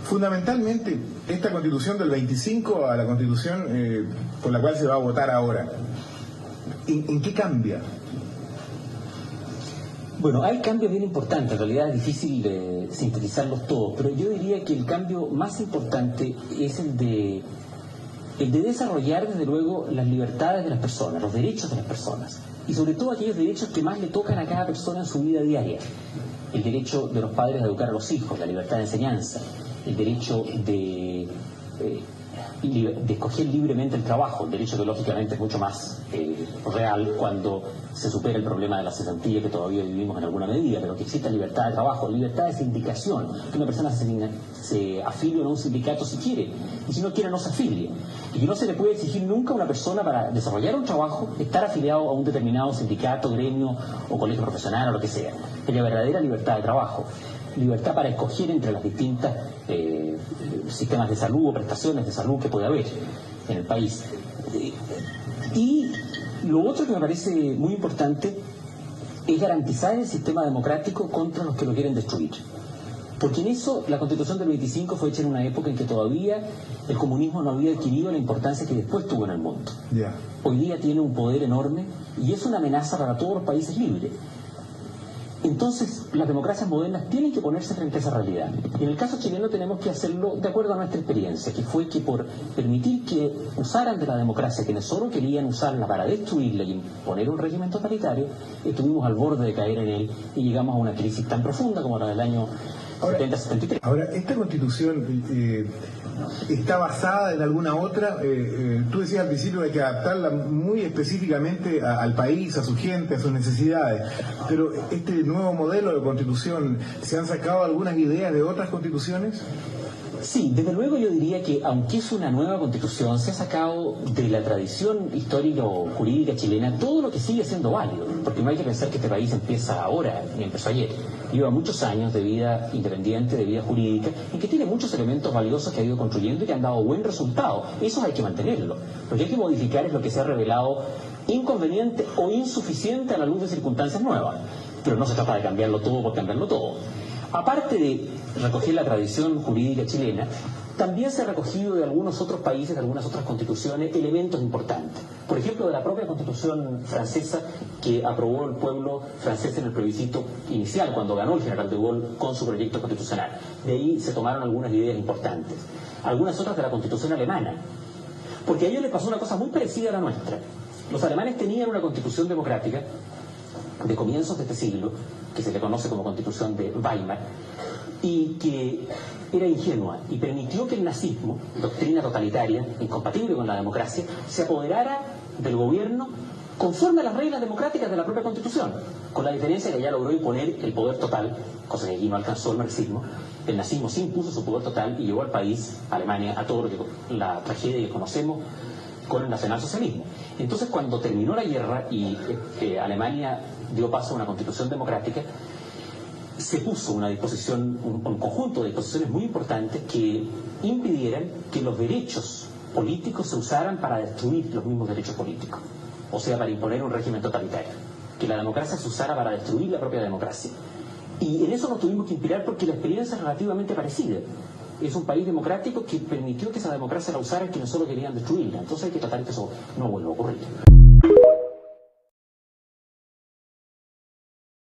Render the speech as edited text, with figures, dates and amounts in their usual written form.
Fundamentalmente, esta Constitución del 25 a la Constitución por la cual se va a votar ahora, ¿en qué cambia? Bueno, hay cambios bien importantes, en realidad es difícil de sintetizarlos todos, pero yo diría que el cambio más importante es el de desarrollar, desde luego, las libertades de las personas, los derechos de las personas, y sobre todo aquellos derechos que más le tocan a cada persona en su vida diaria. El derecho de los padres a educar a los hijos, la libertad de enseñanza, el derecho de escoger libremente el trabajo, el derecho que lógicamente es mucho más real cuando se supera el problema de la cesantía que todavía vivimos en alguna medida, pero que exista libertad de trabajo, libertad de sindicación, que una persona se afilie a un sindicato si quiere, y si no quiere no se afilie, y que no se le puede exigir nunca a una persona para desarrollar un trabajo estar afiliado a un determinado sindicato, gremio o colegio profesional o lo que sea. Es la verdadera libertad de trabajo. Libertad para escoger entre las distintas sistemas de salud o prestaciones de salud que puede haber en el país. Y lo otro que me parece muy importante es garantizar el sistema democrático contra los que lo quieren destruir. Porque en eso la Constitución del 25 fue hecha en una época en que todavía el comunismo no había adquirido la importancia que después tuvo en el mundo. Hoy día tiene un poder enorme y es una amenaza para todos los países libres. Entonces, las democracias modernas tienen que ponerse frente a esa realidad. Y en el caso chileno tenemos que hacerlo de acuerdo a nuestra experiencia, que fue que por permitir que usaran de la democracia quienes solo querían usarla para destruirla y imponer un régimen totalitario, estuvimos al borde de caer en él y llegamos a una crisis tan profunda como la del año 70-73. Ahora, ¿esta Constitución está basada en alguna otra? Tú decías al principio que hay que adaptarla muy específicamente al país, a su gente, a sus necesidades, pero este nuevo modelo de Constitución, ¿se han sacado algunas ideas de otras constituciones? Sí, desde luego yo diría que aunque es una nueva Constitución, se ha sacado de la tradición histórica o jurídica chilena todo lo que sigue siendo válido, porque no hay que pensar que este país empieza ahora ni empezó ayer. Lleva muchos años de vida independiente, de vida jurídica, y que tiene muchos elementos valiosos que ha ido construyendo y que han dado buen resultado. Eso hay que mantenerlo. Lo que hay que modificar es lo que se ha revelado inconveniente o insuficiente a la luz de circunstancias nuevas. Pero no se trata de cambiarlo todo por cambiarlo todo. Aparte de recoger la tradición jurídica chilena, también se ha recogido de algunos otros países, de algunas otras constituciones, elementos importantes. Por ejemplo, de la propia Constitución francesa que aprobó el pueblo francés en el plebiscito inicial, cuando ganó el general de Gaulle con su proyecto constitucional. De ahí se tomaron algunas ideas importantes. Algunas otras de la Constitución alemana. Porque a ellos les pasó una cosa muy parecida a la nuestra. Los alemanes tenían una constitución democrática de comienzos de este siglo, que se le conoce como Constitución de Weimar, y que era ingenua y permitió que el nazismo, doctrina totalitaria, incompatible con la democracia, se apoderara del gobierno conforme a las reglas democráticas de la propia Constitución, con la diferencia que ya logró imponer el poder total, cosa que aquí no alcanzó el marxismo. El nazismo sí impuso su poder total y llevó al país, a Alemania, a todo lo que la tragedia que conocemos con el nacionalsocialismo. Entonces, cuando terminó la guerra y Alemania dio paso a una constitución democrática, se puso una disposición, un conjunto de disposiciones muy importantes que impidieran que los derechos políticos se usaran para destruir los mismos derechos políticos, o sea, para imponer un régimen totalitario, que la democracia se usara para destruir la propia democracia. Y en eso nos tuvimos que inspirar porque la experiencia es relativamente parecida. Es un país democrático que permitió que esa democracia la usaran quienes solo querían destruirla. Entonces hay que tratar que eso no vuelva a ocurrir.